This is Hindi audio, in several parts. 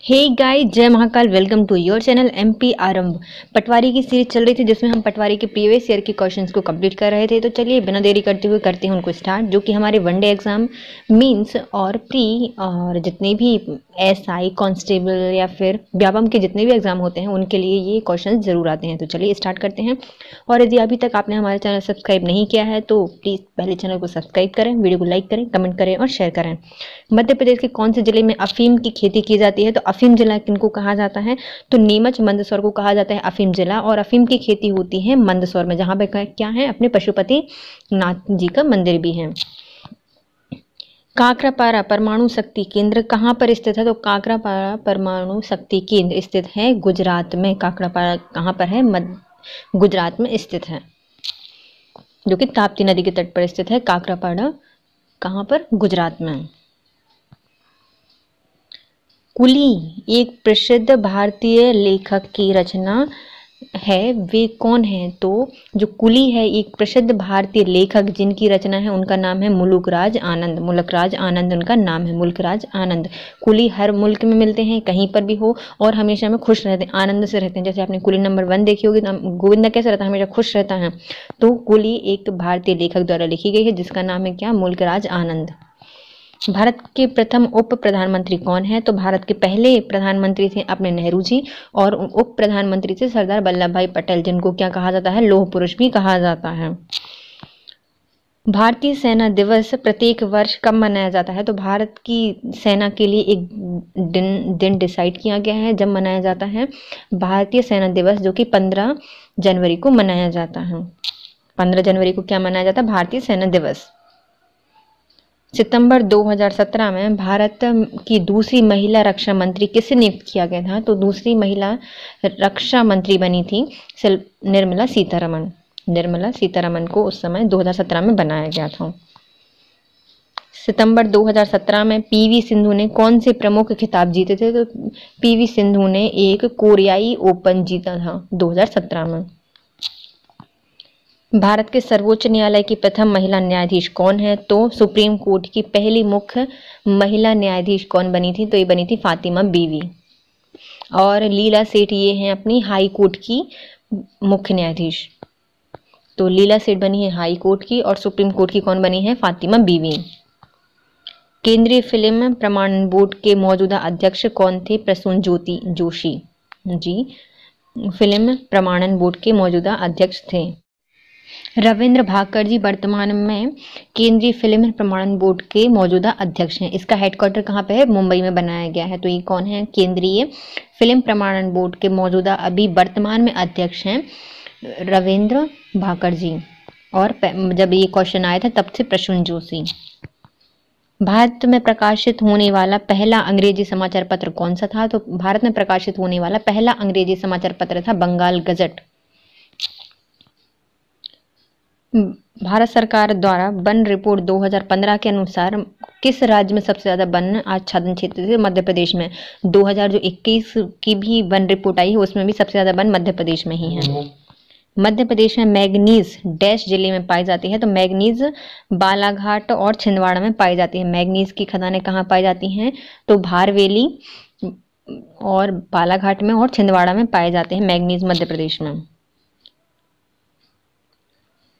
हे गाइस, जय Mahakal. Welcome to your channel MP Aarambh. पटवारी की सीरीज चल रही थी जिसमें हम पटवारी के प्रीवियस ईयर के क्वेश्चंस को कंप्लीट कर रहे थे। तो चलिए बिना देरी करते हुए करते हैं उनको स्टार्ट, जो कि हमारे वनडे एग्जाम, मींस और प्री और जितने भी एसआई कांस्टेबल या फिर व्यापम के जितने भी एग्जाम होते हैं उनके लिए ये क्वेश्चन जरूर आते हैं। तो चलिए स्टार्ट करते हैं। और यदि अभी तक आपने हमारे चैनल सब्सक्राइब नहीं किया है तो प्लीज़ पहले चैनल को सब्सक्राइब करें, वीडियो को लाइक करें, कमेंट करें और शेयर करें। मध्य प्रदेश के कौन से जिले में अफीम की खेती की जाती है? तो अफीम जिला किनको कहा जाता है? तो नीमच मंदसौर को कहा जाता है अफीम जिला। और अफीम की खेती होती है मंदसौर में, जहां पे क्या है, अपने पशुपति नाथ जी का मंदिर भी है। काकरापारा परमाणु शक्ति केंद्र कहाँ पर स्थित है? तो काकरापारा परमाणु शक्ति केंद्र स्थित है गुजरात में। काकरापारा कहाँ पर है? गुजरात में स्थित है, जो कि ताप्ती नदी के तट पर स्थित है। काकरापारा कहाँ पर? गुजरात में। कुली एक प्रसिद्ध भारतीय लेखक की रचना है, वे कौन है? तो जो कुली है एक प्रसिद्ध भारतीय लेखक जिनकी रचना है उनका नाम है मुलुकराज आनंद। मुलुकराज आनंद उनका नाम है, मुलुकराज आनंद। कुली हर मुल्क में मिलते हैं, कहीं पर भी हो, और हमेशा में खुश रहते हैं, आनंद से रहते हैं। जैसे आपने कुली नंबर 1 देखी होगी तो गोविंदा कैसा रहता है? हमेशा खुश रहता है। तो कुली एक भारतीय लेखक द्वारा लिखी गई है जिसका नाम है क्या? मुलुकराज आनंद। भारत के प्रथम उप प्रधानमंत्री कौन है? तो भारत के पहले प्रधानमंत्री थे अपने नेहरू जी, और उप प्रधानमंत्री थे सरदार वल्लभ भाई पटेल, जिनको क्या कहा जाता है? लौह पुरुष भी कहा जाता है। भारतीय सेना दिवस प्रत्येक वर्ष कब मनाया जाता है? तो भारत की सेना के लिए एक दिन डिसाइड किया गया है जब मनाया जाता है भारतीय सेना दिवस, जो कि 15 जनवरी को मनाया जाता है। 15 जनवरी को क्या मनाया जाता है? भारतीय सेना दिवस। सितंबर 2017 में भारत की दूसरी महिला रक्षा मंत्री किसे नियुक्त किया गया था? तो दूसरी महिला रक्षा मंत्री बनी थी निर्मला सीतारमण। निर्मला सीतारमण को उस समय 2017 में बनाया गया था। सितंबर 2017 में पीवी सिंधु ने कौन से प्रमुख खिताब जीते थे? तो पीवी सिंधु ने एक कोरियाई ओपन जीता था 2017 में। भारत के सर्वोच्च न्यायालय की प्रथम महिला न्यायाधीश कौन है? तो सुप्रीम कोर्ट की पहली मुख्य महिला न्यायाधीश कौन बनी थी? तो ये बनी थी फातिमा बीवी। और लीला सेठ ये हैं अपनी हाई कोर्ट की मुख्य न्यायाधीश। तो लीला सेठ बनी है हाई कोर्ट की, और सुप्रीम कोर्ट की कौन बनी है? फातिमा बीवी। केंद्रीय फिल्म प्रमाणन बोर्ड के मौजूदा अध्यक्ष कौन थे? प्रसून ज्योति जोशी जी फिल्म प्रमाणन बोर्ड के मौजूदा अध्यक्ष थे। रविंद्र भाकर जी वर्तमान में केंद्रीय फिल्म प्रमाणन बोर्ड के मौजूदा अध्यक्ष हैं। इसका हेडक्वार्टर कहाँ पे है? मुंबई में बनाया गया है। तो ये कौन है? केंद्रीय फिल्म प्रमाणन बोर्ड के मौजूदा अभी वर्तमान में अध्यक्ष हैं रविंद्र भाकर जी। और जब ये क्वेश्चन आया था तब से प्रसून जोशी। भारत में प्रकाशित होने वाला पहला अंग्रेजी समाचार पत्र कौन सा था? तो भारत में प्रकाशित होने वाला पहला अंग्रेजी समाचार पत्र था बंगाल गजट। भारत सरकार द्वारा वन रिपोर्ट 2015 के अनुसार किस राज्य में सबसे ज्यादा वन आच्छादन क्षेत्र थे? मध्य प्रदेश में। 2021 की भी वन रिपोर्ट आई है, उसमें भी सबसे ज्यादा वन मध्य प्रदेश में ही है। मध्य प्रदेश में मैग्नीज डैश जिले में पाई जाती है? तो मैग्नीज बालाघाट और छिंदवाड़ा में पाई जाती है। मैग्नीज की खदानें कहाँ पाई जाती हैं? तो भारवेली और बालाघाट में और छिंदवाड़ा में पाए जाते हैं मैग्नीज मध्य प्रदेश में।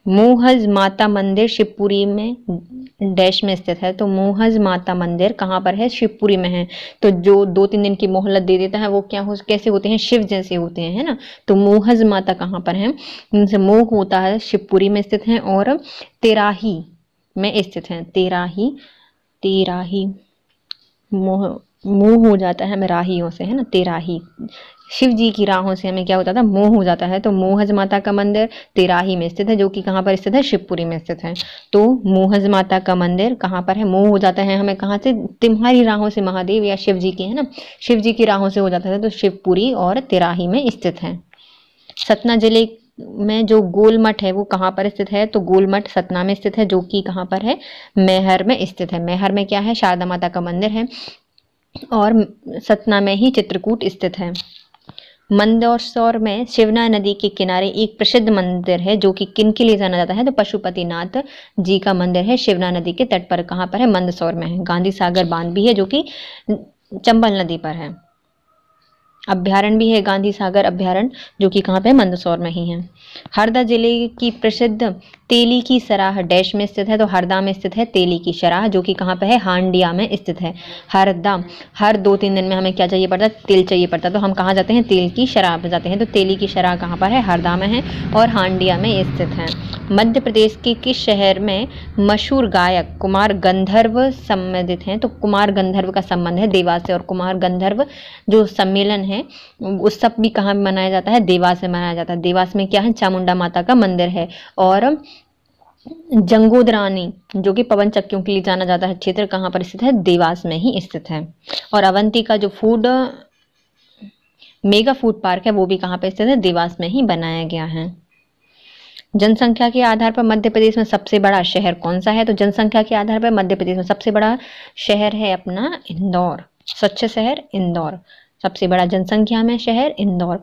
मोहज माता मंदिर शिवपुरी में डैश में स्थित है? तो मोहज माता मंदिर कहाँ पर है? शिवपुरी में है। तो जो 2-3 दिन की मोहलत दे देता है वो कैसे होते हैं? शिव जैसे होते हैं, है ना। तो मोहज माता कहाँ पर है? उनसे मोह होता है, शिवपुरी में स्थित है और तेराही में स्थित है। तेराही मोह हो जाता है हमें राहियों से, है ना। तेराही शिव जी की राहों से हमें क्या होता था? मोह हो जाता है। तो मोहज माता का मंदिर तेराही में स्थित है, जो कि कहाँ पर स्थित है? शिवपुरी में स्थित है। तो मोहज माता का मंदिर कहाँ पर है? मोह हो जाता है हमें कहाँ से? तुम्हारी राहों से महादेव या शिव जी की, है ना। शिव जी की राहों से हो जाता है, तो शिवपुरी और तेराही में स्थित है। सतना जिले में जो गोलमठ है वो कहाँ पर स्थित है? तो गोलमठ सतना में स्थित है, जो कि कहाँ पर है? मैहर में स्थित है। मैहर में क्या है? शारदा माता का मंदिर है, और सतना में ही चित्रकूट स्थित है। मंदसौर में शिवना नदी के किनारे एक प्रसिद्ध मंदिर है, जो कि किन के लिए जाना जाता है? तो पशुपतिनाथ जी का मंदिर है, शिवना नदी के तट पर। कहाँ पर है? मंदसौर में है। गांधी सागर बांध भी है, जो कि चंबल नदी पर है। अभ्यारण्य भी है गांधी सागर अभ्यारण्य, जो कि कहाँ पे है, मंदसौर में ही है। हरदा जिले की प्रसिद्ध तेली की सराह डैश में स्थित है, तो हरदा में स्थित है तेली की सराह, जो कि कहाँ पे है, हांडिया में स्थित है। हरदा, हर 2-3 दिन में हमें क्या चाहिए पड़ता है, तेल चाहिए पड़ता है, तो हम कहाँ जाते हैं, तेल की सराह पे जाते हैं। तो तेली की सराह कहाँ पर है, हरदा में है और हांडिया में स्थित है। मध्य प्रदेश के किस शहर में मशहूर गायक कुमार गंधर्व सम्मिलित हैं, तो कुमार गंधर्व का संबंध है देवास से, और कुमार गंधर्व जो सम्मेलन है उत्सव भी कहाँ मनाया जाता है, देवास में मनाया जाता है। देवास में क्या है, चामुंडा माता का मंदिर है। और जंगोदरानी जो कि पवन चक्कियों के लिए जाना जाता है क्षेत्र कहाँ पर स्थित है, देवास में ही स्थित है। और अवंती का जो फूड मेगा फूड पार्क है वो भी कहाँ पर स्थित है, देवास में ही बनाया गया है। जनसंख्या के आधार पर मध्य प्रदेश में सबसे बड़ा शहर कौन सा है, तो जनसंख्या के आधार पर मध्य प्रदेश में सबसे बड़ा शहर है अपना इंदौर, स्वच्छ शहर इंदौर, सबसे बड़ा जनसंख्या में शहर इंदौर।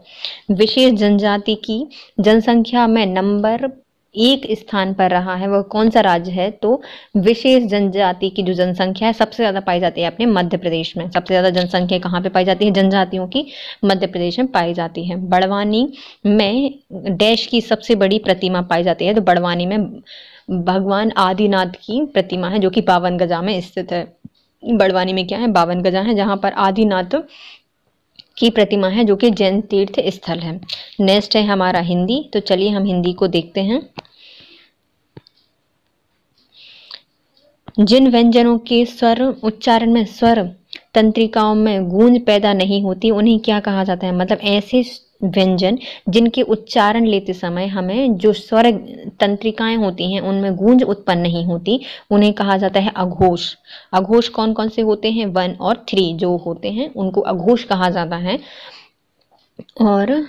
विशेष जनजाति की जनसंख्या में नंबर 1 स्थान पर रहा है, वह कौन सा राज्य है, तो विशेष जनजाति की जो जनसंख्या है सबसे ज्यादा पाई जाती है अपने मध्य प्रदेश में। सबसे ज्यादा जनसंख्या कहाँ पे पाई जाती है, जनजातियों की, मध्य प्रदेश में पाई जाती है। बड़वानी में डैश की सबसे बड़ी प्रतिमा पाई जाती है, तो बड़वानी में भगवान आदिनाथ की प्रतिमा है, जो कि 52 गजा में स्थित है। बड़वानी में क्या है, 52 गजा है, जहाँ पर आदिनाथ की प्रतिमा है, जो कि जैन तीर्थ स्थल है। नेक्स्ट है हमारा हिंदी, तो चलिए हम हिंदी को देखते हैं। जिन व्यंजनों के स्वर उच्चारण में स्वर तंत्रिकाओं में गूंज पैदा नहीं होती उन्हें क्या कहा जाता है, मतलब ऐसे व्यंजन जिनके उच्चारण लेते समय हमें जो स्वर तंत्रिकाएं होती हैं उनमें गूंज उत्पन्न नहीं होती उन्हें कहा जाता है अघोष। अघोष कौन कौन से होते हैं, 1 और 3 जो होते हैं उनको अघोष कहा जाता है। और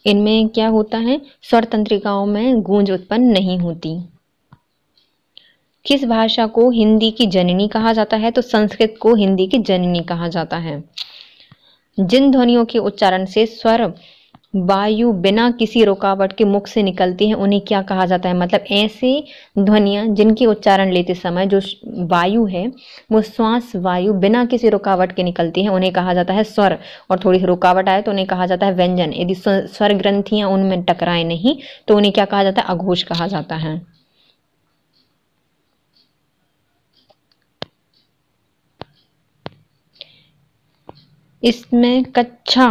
इनमें क्या होता है, स्वर तंत्रिकाओं में गूंज उत्पन्न नहीं होती। किस भाषा को हिंदी की जननी कहा जाता है, तो संस्कृत को हिंदी की जननी कहा जाता है। जिन ध्वनियों के उच्चारण से स्वर वायु बिना किसी रुकावट के मुख से निकलती है उन्हें क्या कहा जाता है, मतलब ऐसे ध्वनियां जिनके उच्चारण लेते समय जो वायु है वो श्वास वायु बिना किसी रुकावट के निकलती है उन्हें कहा जाता है स्वर, और थोड़ी रुकावट आए तो उन्हें कहा जाता है व्यंजन। यदि स्वर ग्रंथियां उनमें टकराए नहीं तो उन्हें क्या कहा जाता है, अघोष कहा जाता है। इसमें कच्छा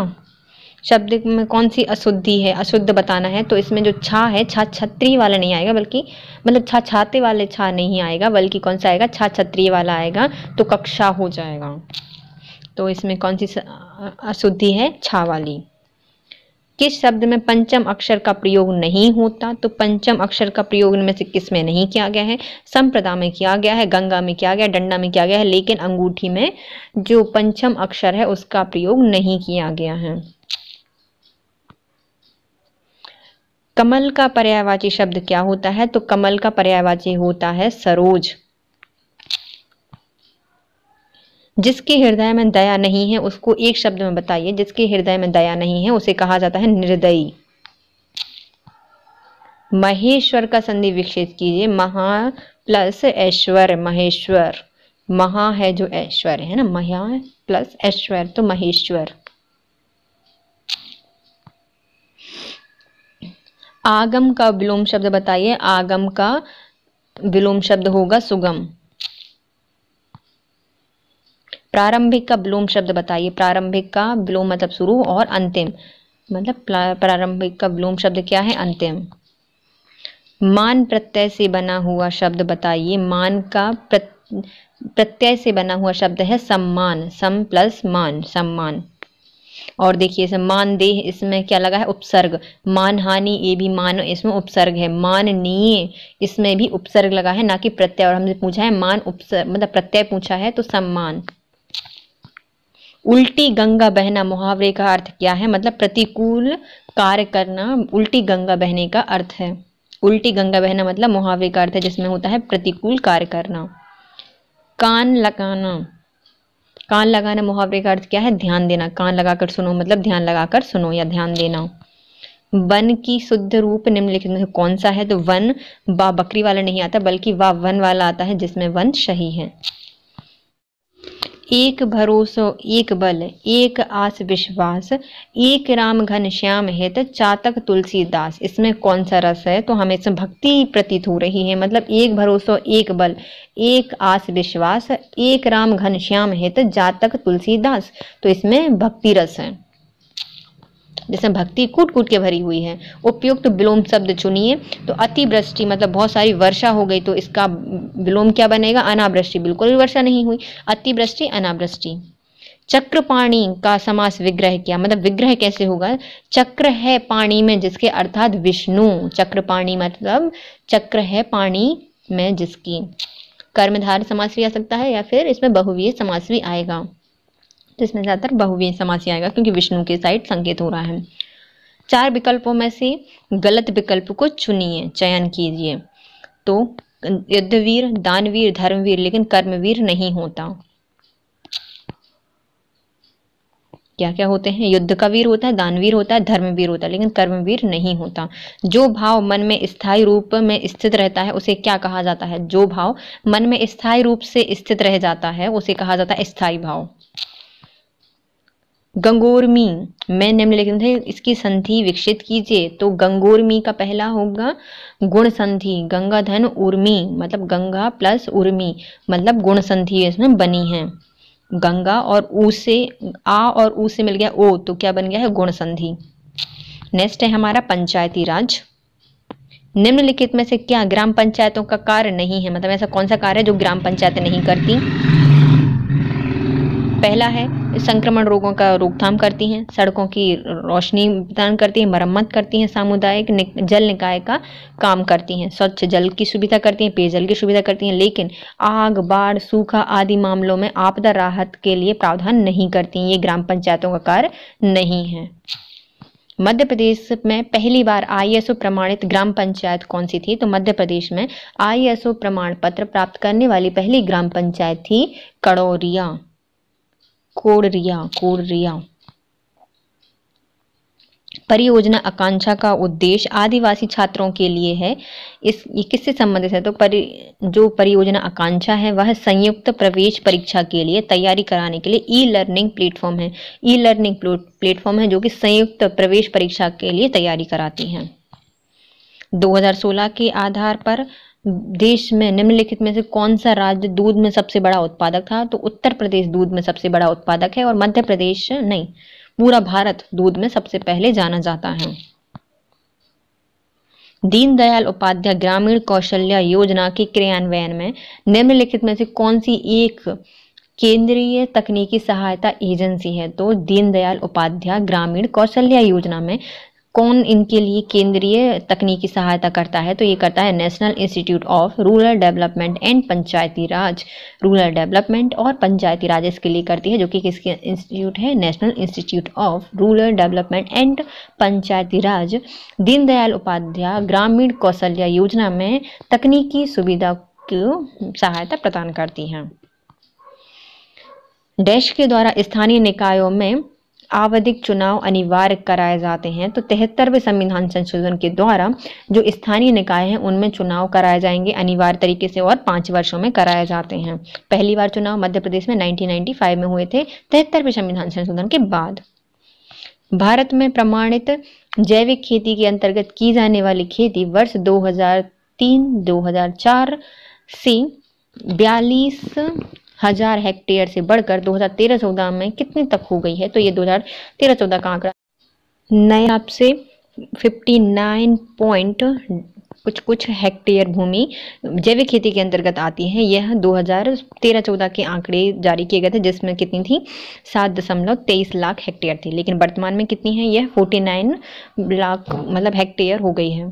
शब्द में कौन सी अशुद्धि है, अशुद्ध बताना है, तो इसमें जो छा है, छा छत्री वाला नहीं आएगा, बल्कि मतलब छा छाते वाले छा नहीं आएगा, बल्कि कौन सा आएगा, छा छत्री वाला आएगा, तो कक्षा हो जाएगा। तो इसमें कौन सी अशुद्धि है, छा वाली। किस शब्द में पंचम अक्षर का प्रयोग नहीं होता, तो पंचम अक्षर का प्रयोग इनमें से किस में नहीं किया गया है, संप्रदा में किया गया है, गंगा में किया गया, डंडा में किया गया है, लेकिन अंगूठी में जो पंचम अक्षर है उसका प्रयोग नहीं किया गया है। कमल का पर्यायवाची शब्द क्या होता है, तो कमल का पर्यायवाची होता है सरोज। जिसके हृदय में दया नहीं है उसको एक शब्द में बताइए, जिसके हृदय में दया नहीं है उसे कहा जाता है निर्दयी। महेश्वर का संधि विक्षेप कीजिए, महा प्लस ऐश्वर्य, महेश्वर, महा है जो ऐश्वर्य है ना, महा प्लस ऐश्वर्य तो महेश्वर। आगम का विलोम शब्द बताइए, आगम का विलोम शब्द होगा सुगम। प्रारंभिक का विलोम शब्द बताइए, प्रारंभिक का विलोम मतलब शुरू और अंतिम, मतलब प्रारंभिक का विलोम शब्द क्या है, अंतिम। मान प्रत्यय से बना हुआ शब्द बताइए, मान का प्रत्यय से बना हुआ शब्द है सम्मान, सम प्लस मान, सम्मान। और देखिए इसे मानदेह, इसमें क्या लगा है, उपसर्ग। मानहानि ये भी मान, इसमें उपसर्ग है। माननीय इसमें भी उपसर्ग लगा है, ना कि प्रत्यय। और हमसे पूछा है मान उपसर्ग मतलब प्रत्यय पूछा है, तो सम्मान। उल्टी गंगा बहना मुहावरे का अर्थ क्या है, मतलब प्रतिकूल कार्य करना उल्टी गंगा बहने का अर्थ है। उल्टी गंगा बहना मतलब मुहावरे का अर्थ है जिसमें होता है प्रतिकूल कार्य करना। कान लगाना, कान लगाना मुहावरे का अर्थ क्या है, ध्यान देना। कान लगाकर सुनो मतलब ध्यान लगाकर सुनो या ध्यान देना। वन की शुद्ध रूप निम्नलिखित में कौन सा है, तो वन बा बकरी वाला नहीं आता बल्कि वा वन वाला आता है, जिसमें वन सही है। एक भरोसो एक बल एक आस विश्वास एक राम घन श्याम हित चातक तुलसीदास। इसमें कौन सा रस है? तो हमें इसमें भक्ति प्रतीत हो रही है। मतलब एक भरोसो एक बल एक आस विश्वास एक राम घन श्याम हित जातक तुलसीदास। तो इसमें भक्ति रस है, जिसमें भक्ति कूट कूट के भरी हुई है। उपयुक्त विलोम शब्द चुनिए। तो अतिवृष्टि मतलब बहुत सारी वर्षा हो गई, तो इसका विलोम क्या बनेगा? अनावृष्टि। बिल्कुल भी वर्षा नहीं हुई, अतिवृष्टि अनावृष्टि। चक्रपाणी का समास विग्रह क्या? मतलब विग्रह कैसे होगा? चक्र है पानी में जिसके, अर्थात विष्णु। चक्रपाणी मतलब चक्र है पानी में जिसकी। कर्मधारय समास भी आ सकता है या फिर इसमें बहुव्रीहि समास भी आएगा। तो इसमें ज्यादातर बहुव्रीहि समास ही आएगा क्योंकि विष्णु के साइड संकेत हो रहा है। 4 विकल्पों में से गलत विकल्प को चुनिए, चयन कीजिए। तो युद्धवीर, दानवीर, धर्मवीर, लेकिन कर्मवीर नहीं होता। क्या क्या होते हैं? युद्ध का वीर होता है, दानवीर होता है, धर्मवीर होता है, लेकिन कर्मवीर नहीं होता। जो भाव मन में स्थायी रूप में स्थित रहता है उसे क्या कहा जाता है? जो भाव मन में स्थायी रूप से स्थित रह जाता है उसे कहा जाता है स्थायी भाव। गंगोर्मी में निम्नलिखित है, इसकी संधि विकसित कीजिए। तो गंगोर्मी का पहला होगा गुण संधि। गंगा धन उर्मी मतलब गंगा प्लस उर्मी मतलब गुण संधि इसमें बनी है। गंगा और ऊ से आ और ऊ से मिल गया ओ, तो क्या बन गया है? गुण संधि। नेक्स्ट है हमारा पंचायती राज। निम्नलिखित में से क्या ग्राम पंचायतों का कार्य नहीं है? मतलब ऐसा कौन सा कार्य है जो ग्राम पंचायतें नहीं करती? पहला है संक्रमण रोगों का रोकथाम करती हैं, सड़कों की रोशनी प्रदान करती हैं, मरम्मत करती हैं, सामुदायिक जल निकाय का काम करती हैं, स्वच्छ जल की सुविधा करती हैं, पेयजल की सुविधा करती हैं, लेकिन आग, बाढ़, सूखा आदि मामलों में आपदा राहत के लिए प्रावधान नहीं करती। ये ग्राम पंचायतों का कार्य नहीं है। मध्य प्रदेश में पहली बार ISO प्रमाणित ग्राम पंचायत कौन सी थी? तो मध्य प्रदेश में ISO प्रमाण पत्र प्राप्त करने वाली पहली ग्राम पंचायत थी कोडरिया। परियोजना आकांक्षा का उद्देश्य आदिवासी छात्रों के लिए है। ये किससे संबंधित है? तो जो परियोजना आकांक्षा है वह संयुक्त प्रवेश परीक्षा के लिए तैयारी कराने के लिए ई-लर्निंग प्लेटफॉर्म है। ई-लर्निंग प्लेटफॉर्म है जो कि संयुक्त प्रवेश परीक्षा के लिए तैयारी कराती हैं। 2016 के आधार पर देश में निम्नलिखित में से कौन सा राज्य दूध में सबसे बड़ा उत्पादक था? तो उत्तर प्रदेश दूध में सबसे बड़ा उत्पादक है और मध्य प्रदेश नहीं, पूरा भारत दूध में सबसे पहले जाना जाता है। दीनदयाल उपाध्याय ग्रामीण कौशल्य योजना के क्रियान्वयन में निम्नलिखित में से कौन सी एक केंद्रीय तकनीकी सहायता एजेंसी है? तो दीनदयाल उपाध्याय ग्रामीण कौशल्य योजना में कौन इनके लिए केंद्रीय तकनीकी सहायता करता है? तो ये करता है National Institute of Rural Development and Panchayati Raj. Rural development और पंचायती राज इसके लिए करती है, जो कि किसके इंस्टीट्यूट है? National Institute of Rural Development and Panchayati Raj Deendayal Upadhyaya Grameen Kaushalya योजना में तकनीकी सुविधा को सहायता प्रदान करती है। डैश के द्वारा स्थानीय निकायों में आवधिक चुनाव अनिवार्य कराए जाते हैं। तो 73वें संविधान संशोधन के द्वारा जो स्थानीय निकाय हैं उनमें चुनाव कराए जाएंगे अनिवार्य तरीके से और 5 वर्षों में कराए जाते हैं। पहली बार चुनाव मध्य प्रदेश में 1995 में हुए थे 73वें संविधान संशोधन के बाद। भारत में प्रमाणित जैविक खेती के अंतर्गत की जाने वाली खेती वर्ष 2003-2004 से 42,000 हेक्टेयर से बढ़कर 2013-14 में कितने तक हो गई है? तो ये 2013-14 का आंकड़ा नए आप से 59 कुछ हेक्टेयर भूमि जैविक खेती के अंतर्गत आती है। यह 2013-14 के आंकड़े जारी किए गए थे, जिसमें कितनी थी? 7.23 लाख हेक्टेयर थी, लेकिन वर्तमान में कितनी है? यह 49 लाख मतलब हेक्टेयर हो गई है।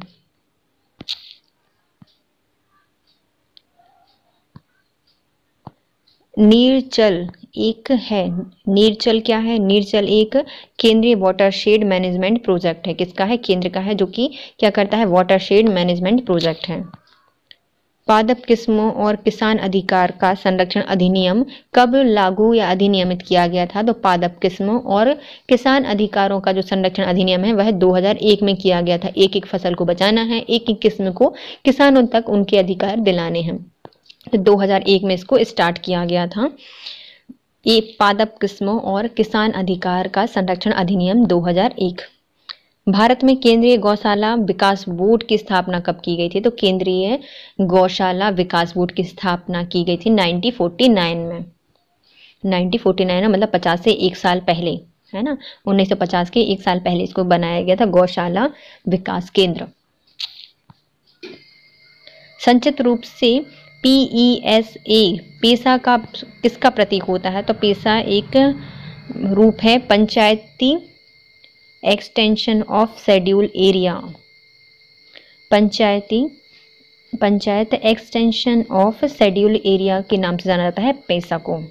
नीरचल क्या है? नीरचल एक केंद्रीय वाटरशेड मैनेजमेंट प्रोजेक्ट है। किसका है? केंद्र का है, जो कि क्या करता है? वाटरशेड मैनेजमेंट प्रोजेक्ट है। पादप किस्मों और किसान अधिकार का संरक्षण अधिनियम कब लागू या अधिनियमित किया गया था? तो पादप किस्मों और किसान अधिकारों का जो संरक्षण अधिनियम है वह 2001 में किया गया था। एक एक फसल को बचाना है, एक एक किस्म को किसानों तक उनके अधिकार दिलाने हैं। तो 2001 में इसको स्टार्ट किया गया था। ये पादप किस्मों और किसान अधिकार का संरक्षण अधिनियम 2001। भारत में केंद्रीय गौशाला विकास बोर्ड की स्थापना कब की गई थी? तो केंद्रीय गौशाला विकास बोर्ड की स्थापना की गई थी 1949 में। 1949 में मतलब 50 से 1 साल पहले, है ना, 1950 के 1 साल पहले इसको बनाया गया था गौशाला विकास केंद्र। संक्षिप्त रूप से PESA पेसा का किसका प्रतीक होता है? तो पेसा एक रूप है Panchayati extension of schedule area. Panchayat extension of schedule area के नाम से जाना जाता है पेसा को।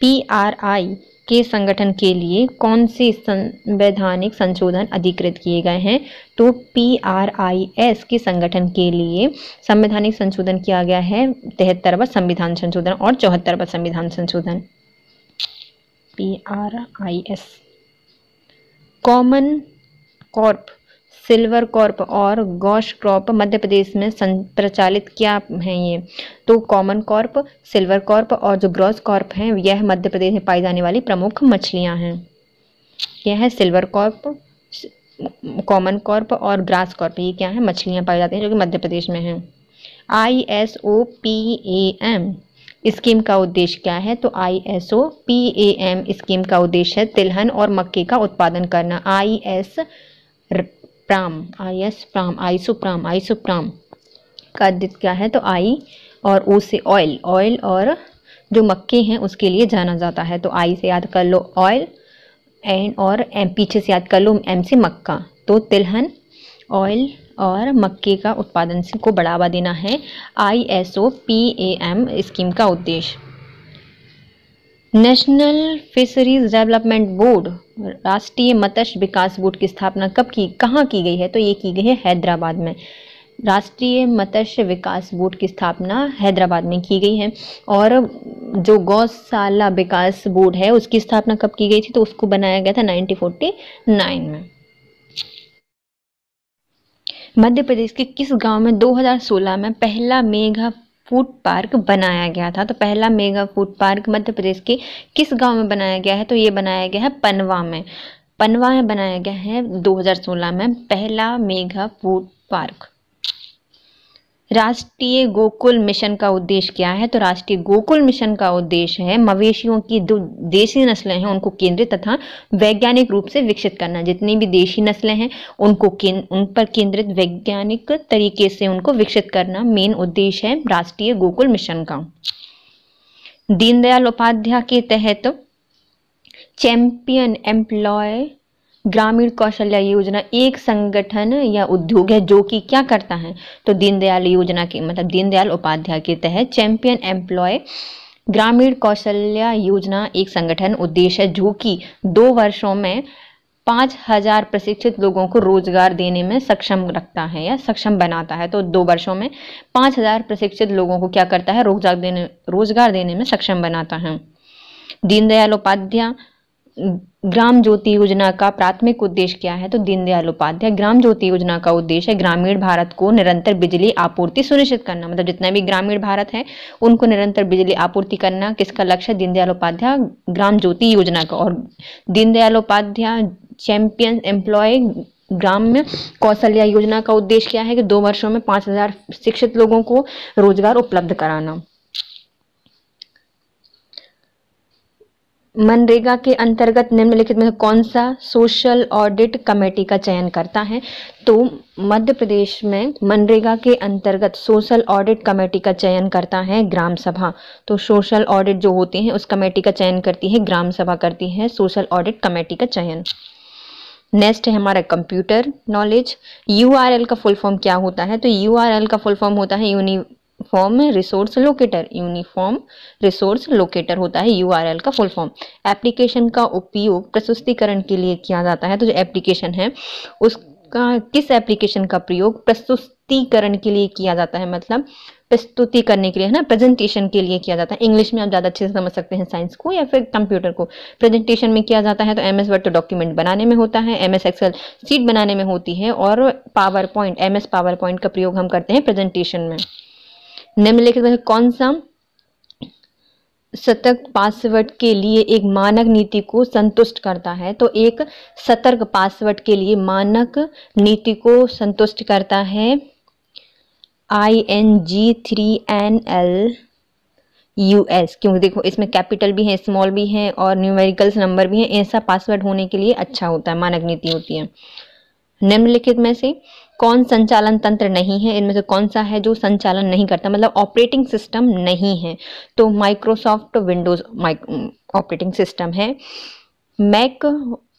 PRI के संगठन के लिए कौन से संवैधानिक संशोधन अधिकृत किए गए हैं? तो PRIS के संगठन के लिए संवैधानिक संशोधन किया गया है 73वां संविधान संशोधन और 74वां संविधान संशोधन। PRIS। Common carp, silver Corp और गॉश कॉर्प मध्य प्रदेश में प्रचालित क्या हैं ये? तो कॉमन कॉर्प, सिल्वर कॉर्प और जो ग्रॉस कॉर्प हैं यह मध्य प्रदेश में पाई जाने वाली प्रमुख मछलियां हैं। यह है सिल्वर कॉर्प, कॉमन कॉर्प और ग्रास कॉर्प, ये क्या है? मछलियां पाई जाती हैं जो कि मध्य प्रदेश में हैं। ISOPAM स्कीम का उद्देश्य क्या है? तो ISOPAM स्कीम का उद्देश्य है तिलहन और मक्के का उत्पादन करना। आइसोप्राम का उद्देश्य क्या है? तो आई और ओ से ऑयल और जो मक्के हैं उसके लिए जाना जाता है। तो आई से याद कर लो ऑयल एंड और एम पीछे से याद कर लो एम से मक्का। तो तिलहन, ऑयल और मक्के का उत्पादन को बढ़ावा देना है ISOPAM स्कीम का उद्देश्य। नेशनल फिशरीज डेवलपमेंट बोर्ड, राष्ट्रीय मत्स्य विकास बोर्ड की स्थापना कहाँ की गई है? तो ये की गई है हैदराबाद में। राष्ट्रीय मत्स्य विकास बोर्ड की स्थापना हैदराबाद में की गई है। और जो गौशाला विकास बोर्ड है उसकी स्थापना कब की गई थी? तो उसको बनाया गया था 1949 में। मध्य प्रदेश के किस गांव में 2016 में पहला मेगा फूड पार्क बनाया गया था? तो पहला mega food park Madhya Pradesh के किस गांव में बनाया गया है? तो ये बनाया गया है पनवा में। पनवा में बनाया गया है 2016 में पहला मेगा फूड पार्क। राष्ट्रीय गोकुल मिशन का उद्देश्य क्या है? तो राष्ट्रीय गोकुल मिशन का उद्देश्य है मवेशियों की जो देशी नस्लें हैं उनको केंद्रित तथा वैज्ञानिक रूप से विकसित करना। जितनी भी देशी नस्लें हैं उन पर केंद्रित वैज्ञानिक तरीके से उनको विकसित करना मेन उद्देश्य है राष्ट्रीय गोकुल मिशन का। दीनदयाल उपाध्याय के तहत चैंपियन एम्प्लॉय ग्रामीण कौशल्या योजना एक संगठन या उद्योग है जो कि क्या करता है? तो दीनदयाल योजना के मतलब दीनदयाल उपाध्याय के तहत चैंपियन एम्प्लॉय ग्रामीण कौशल्या योजना एक संगठन उद्देश्य है जो कि 2 वर्षों में 5000 प्रशिक्षित लोगों को रोजगार देने में सक्षम रखता है या सक्षम बनाता है। तो 2 वर्षों में 5000 प्रशिक्षित लोगों को क्या करता है? रोजगार देने में सक्षम बनाता है। दीनदयाल उपाध्याय ग्राम ज्योति योजना का प्राथमिक उद्देश्य क्या है? तो दीनदयाल उपाध्याय ग्राम ज्योति योजना का उद्देश्य है ग्रामीण भारत को निरंतर बिजली आपूर्ति सुनिश्चित करना। मतलब जितना भी ग्रामीण भारत है उनको निरंतर बिजली आपूर्ति करना किसका लक्ष्य है? दीनदयाल उपाध्याय ग्राम ज्योति योजना का। और दीनदयाल उपाध्याय चैंपियन एम्प्लॉय ग्राम्य कौशल्या योजना का उद्देश्य क्या है? कि 2 वर्षों में 5000 शिक्षित लोगों को रोजगार उपलब्ध कराना। मनरेगा के अंतर्गत निम्नलिखित में कौन सा सोशल ऑडिट कमेटी का चयन करता है? तो मध्य प्रदेश में मनरेगा के अंतर्गत सोशल ऑडिट कमेटी का चयन करता है ग्राम सभा। तो सोशल ऑडिट जो होते हैं उस कमेटी का चयन करती है ग्राम सभा, करती है सोशल ऑडिट कमेटी का चयन। नेक्स्ट है हमारा कंप्यूटर नॉलेज। URL का फुल फॉर्म क्या होता है? तो URL का फुल फॉर्म होता है uniform resource locator. Uniform resource locator होता है URL का फुल फॉर्म। एप्लीकेशन का उपयोग प्रस्तुतिकरण के लिए किया जाता है। तो जो एप्लीकेशन है उसका किस एप्लीकेशन का प्रयोग प्रस्तुतिकरण के लिए किया जाता है? मतलब प्रस्तुति करने के लिए, है ना, प्रेजेंटेशन के लिए किया जाता है। इंग्लिश में आप ज़्यादा अच्छे से समझ सकते हैं साइंस को या फिर कंप्यूटर को। प्रेजेंटेशन में किया जाता है तो MS वर्ड तो डॉक्यूमेंट बनाने में होता है, MS एक्सेल शीट बनाने में होती है और power point MS power point का प्रयोग हम करते हैं प्रेजेंटेशन में। निम्नलिखित में कौन सा सतर्क पासवर्ड के लिए एक मानक नीति को संतुष्ट करता है। तो एक सतर्क पासवर्ड के लिए मानक नीति को संतुष्ट करता है ING3NLUS, क्योंकि देखो इसमें कैपिटल भी है, स्मॉल भी है और न्यूमेरिकल्स नंबर भी है। ऐसा पासवर्ड होने के लिए अच्छा होता है, मानक नीति होती है। निम्नलिखित में से कौन संचालन तंत्र नहीं है? इनमें से कौन सा है जो संचालन नहीं करता, मतलब ऑपरेटिंग सिस्टम नहीं है? तो माइक्रोसॉफ्ट विंडोज ऑपरेटिंग सिस्टम है, मैक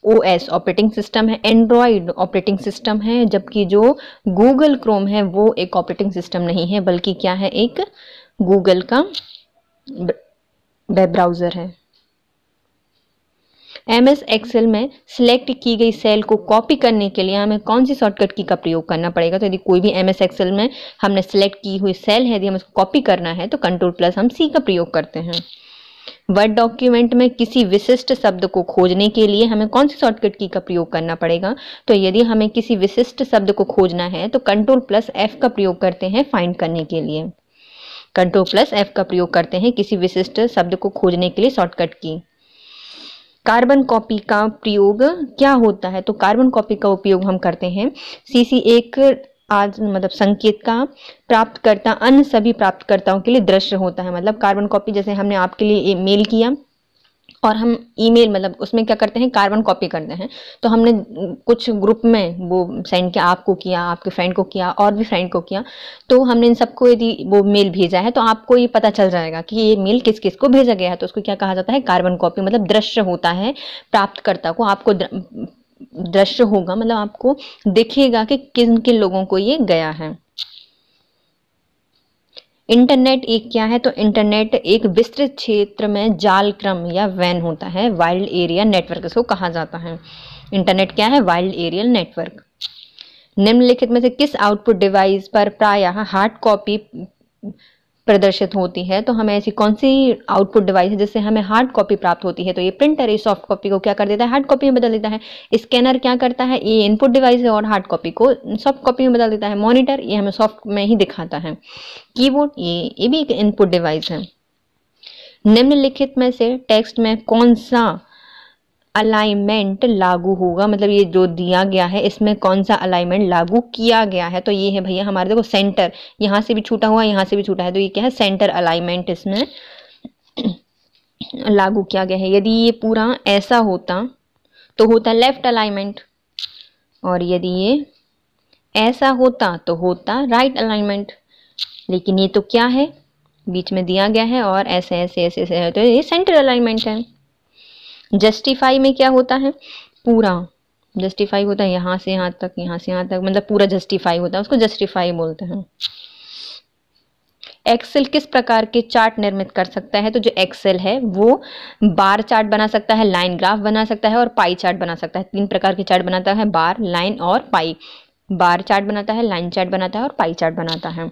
OS ऑपरेटिंग सिस्टम है, एंड्रॉयड ऑपरेटिंग सिस्टम है, जबकि जो गूगल क्रोम है वो एक ऑपरेटिंग सिस्टम नहीं है, बल्कि क्या है, एक गूगल का वेब ब्राउज़र है। MS एक्सेल में सिलेक्ट की गई सेल को कॉपी करने के लिए हमें कौन सी शॉर्टकट की का प्रयोग करना पड़ेगा? तो यदि कोई भी MS एक्सेल में हमने सिलेक्ट की हुई सेल है, यदि हमें उसको कॉपी करना है तो कंट्रोल+ हम C का प्रयोग करते हैं। वर्ड डॉक्यूमेंट में किसी विशिष्ट शब्द को खोजने के लिए हमें कौन सी शॉर्टकट की का प्रयोग करना पड़ेगा? तो यदि हमें किसी विशिष्ट शब्द को खोजना है तो कंट्रोल+F का प्रयोग करते हैं फाइंड करने के लिए। कंट्रोल+F का प्रयोग करते हैं किसी विशिष्ट शब्द को खोजने के लिए शॉर्टकट की। कार्बन कॉपी का प्रयोग क्या होता है? तो कार्बन कॉपी का उपयोग हम करते हैं CC एक आज मतलब संकेत का प्राप्तकर्ता अन्य सभी प्राप्तकर्ताओं के लिए दृश्य होता है। मतलब कार्बन कॉपी, जैसे हमने आपके लिए मेल किया और हम ईमेल मतलब उसमें क्या करते हैं, कार्बन कॉपी करते हैं। तो हमने कुछ ग्रुप में वो सेंड किया, आपको किया, आपके फ्रेंड को किया और भी फ्रेंड को किया, तो हमने इन सबको यदि वो मेल भेजा है तो आपको ये पता चल जाएगा कि ये मेल किस किस को भेजा गया है। तो उसको क्या कहा जाता है, कार्बन कॉपी। मतलब दृश्य होता है प्राप्तकर्ता को, आपको दृश्य होगा, मतलब आपको दिखेगा कि किन किन लोगों को ये गया है। इंटरनेट एक क्या है? तो इंटरनेट एक विस्तृत क्षेत्र में जाल क्रम या वैन होता है, वाइल्ड एरिया नेटवर्क इसको कहा जाता है। इंटरनेट क्या है? Wild area network. निम्नलिखित में से किस आउटपुट डिवाइस पर प्रायः हार्ड कॉपी प्रदर्शित होती है? तो हमें ऐसी कौन सी आउटपुट डिवाइस है जिससे हमें हार्ड कॉपी प्राप्त होती है? तो ये प्रिंटर है, सॉफ्ट कॉपी को क्या कर देता है, हार्ड कॉपी में बदल देता है। स्कैनर क्या करता है, ये इनपुट डिवाइस है और हार्ड कॉपी को सॉफ्ट कॉपी में बदल देता है। मॉनिटर ये हमें सॉफ्ट में ही दिखाता है। कीबोर्ड ये भी एक इनपुट डिवाइस है। निम्नलिखित में से टेक्स्ट में कौन सा अलाइनमेंट लागू होगा? मतलब ये जो दिया गया है इसमें कौन सा अलाइनमेंट लागू किया गया है? तो ये है भैया हमारे, देखो सेंटर, यहाँ से भी छूटा हुआ, यहाँ से भी छूटा है, तो ये क्या है, सेंटर अलाइनमेंट इसमें लागू किया गया है। यदि ये पूरा ऐसा होता तो होता लेफ्ट अलाइनमेंट, और यदि ये ऐसा होता तो होता राइट अलाइनमेंट। लेकिन ये तो क्या है, बीच में दिया गया है और ऐसे ऐसे ऐसे ऐसे है, तो ये सेंटर अलाइनमेंट है। जस्टिफाई में क्या होता है, पूरा जस्टिफाई होता है, यहाँ से यहाँ तक, यहाँ से यहाँ तक, मतलब पूरा जस्टिफाई होता है, उसको जस्टिफाई बोलते हैं। एक्सेल किस प्रकार के चार्ट निर्मित कर सकता है? तो जो एक्सेल है वो बार चार्ट बना सकता है, लाइन ग्राफ बना सकता है और पाई चार्ट बना सकता है। 3 प्रकार के चार्ट बनाता है, बार, लाइन और पाई। बार चार्ट बनाता है, लाइन चार्ट बनाता है और पाई चार्ट बनाता है।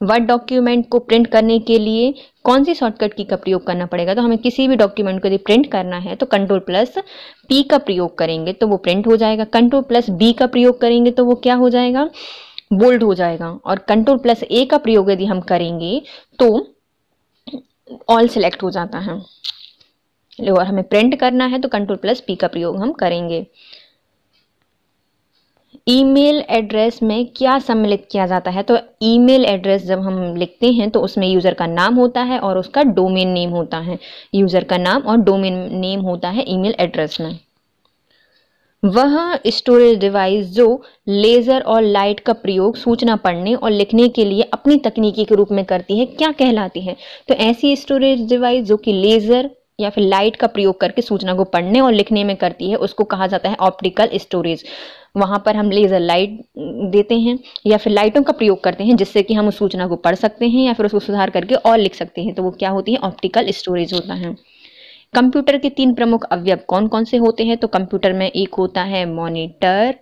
वर्ड डॉक्यूमेंट को प्रिंट करने के लिए कौन सी शॉर्टकट की का प्रयोग करना पड़ेगा? तो हमें किसी भी डॉक्यूमेंट को यदि प्रिंट करना है तो कंट्रोल+P का प्रयोग करेंगे तो वो प्रिंट हो जाएगा। कंट्रोल+B का प्रयोग करेंगे तो वो क्या हो जाएगा, बोल्ड हो जाएगा। और कंट्रोल+A का प्रयोग यदि हम करेंगे तो ऑल सिलेक्ट हो जाता है। और हमें प्रिंट करना है तो कंट्रोल+P का प्रयोग हम करेंगे। ईमेल एड्रेस में क्या सम्मिलित किया जाता है? तो ईमेल एड्रेस जब हम लिखते हैं तो उसमें यूज़र का नाम होता है और उसका डोमेन नेम होता है। यूज़र का नाम और डोमेन नेम होता है ईमेल एड्रेस में। वह स्टोरेज डिवाइस जो लेज़र और लाइट का प्रयोग सूचना पढ़ने और लिखने के लिए अपनी तकनीकी के रूप में करती है, क्या कहलाती है? तो ऐसी स्टोरेज डिवाइस जो कि लेज़र या फिर लाइट का प्रयोग करके सूचना को पढ़ने और लिखने में करती है उसको कहा जाता है ऑप्टिकल स्टोरेज। वहां पर हम लेज़र लाइट देते हैं या फिर लाइटों का प्रयोग करते हैं जिससे कि हम उस सूचना को पढ़ सकते हैं या फिर उसको सुधार करके और लिख सकते हैं, तो वो क्या होती है, ऑप्टिकल स्टोरेज होता है। कंप्यूटर के 3 प्रमुख अवयव कौन कौन से होते हैं? तो कंप्यूटर में एक होता है मॉनिटर,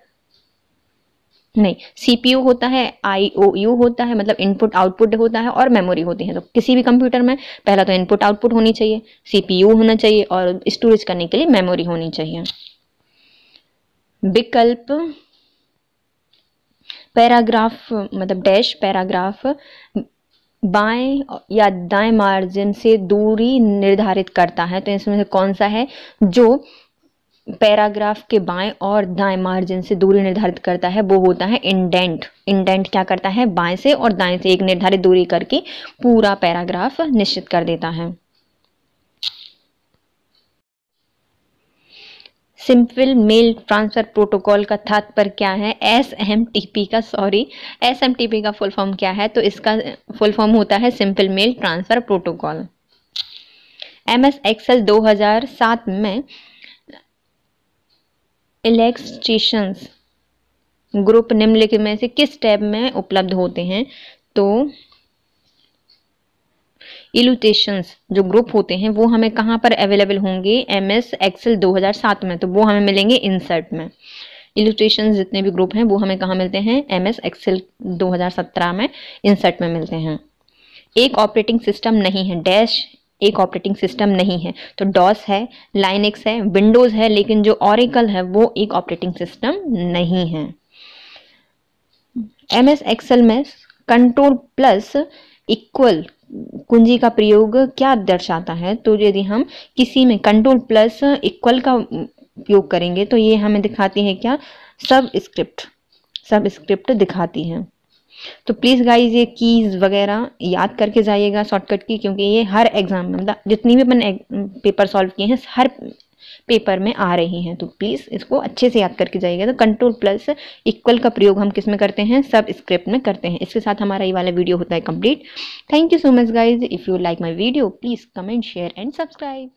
नहीं CPU होता है, IOU होता है मतलब इनपुट आउटपुट होता है, और मेमोरी होती है। तो किसी भी कंप्यूटर में पहला तो इनपुट आउटपुट होनी चाहिए, CPU होना चाहिए और स्टोरेज करने के लिए मेमोरी होनी चाहिए। विकल्प पैराग्राफ मतलब डैश पैराग्राफ बाएं या दाएं मार्जिन से दूरी निर्धारित करता है। तो इसमें से कौन सा है जो पैराग्राफ के बाएं और दाएं मार्जिन से दूरी निर्धारित करता है? वो होता है इंडेंट। इंडेंट क्या करता है? बाएं से और दाएं से एक निर्धारित दूरी करके पूरा पैराग्राफ निश्चित कर देता है। सिंपल मेल ट्रांसफर प्रोटोकॉल का तात्पर्य क्या है? एसएमटीपी का फुल फॉर्म क्या है? तो इसका फुल फॉर्म होता है simple mail transfer protocol. MS excel 2007 में इलस्ट्रेशंस ग्रुप निम्नलिखित में से किस टैब में उपलब्ध होते हैं? तो इलस्ट्रेशंस जो ग्रुप होते हैं वो हमें कहाँ पर अवेलेबल होंगे? MS एक्सेल 2007 में, तो वो हमें मिलेंगे इंसर्ट में। इलस्ट्रेशंस जितने भी ग्रुप हैं वो हमें कहाँ मिलते हैं? MS एक्सेल 2017 में इंसर्ट में मिलते हैं। एक ऑपरेटिंग सिस्टम नहीं है डैश, एक ऑपरेटिंग सिस्टम नहीं है, तो डॉस है, लाइनक्स है, विंडोज है, लेकिन जो ऑरेकल है वो एक ऑपरेटिंग सिस्टम नहीं है। MS एक्सेल में कंट्रोल प्लस इक्वल कुंजी का प्रयोग क्या दर्शाता है? तो यदि हम किसी में कंट्रोल प्लस इक्वल का उपयोग करेंगे तो ये हमें दिखाती है क्या? सब स्क्रिप्ट दिखाती है। तो प्लीज़ गाइज ये कीज़ वगैरह याद करके जाइएगा शॉर्टकट की, क्योंकि ये हर एग्जाम में मतलब जितनी भी अपन पेपर सॉल्व किए हैं हर पेपर में आ रही हैं, तो प्लीज़ इसको अच्छे से याद करके जाइएगा। तो कंट्रोल प्लस इक्वल का प्रयोग हम किस में करते हैं? सब स्क्रिप्ट में करते हैं। इसके साथ हमारा ये वाला वीडियो होता है complete. Thank you so much guys. If you like my video please comment share and subscribe.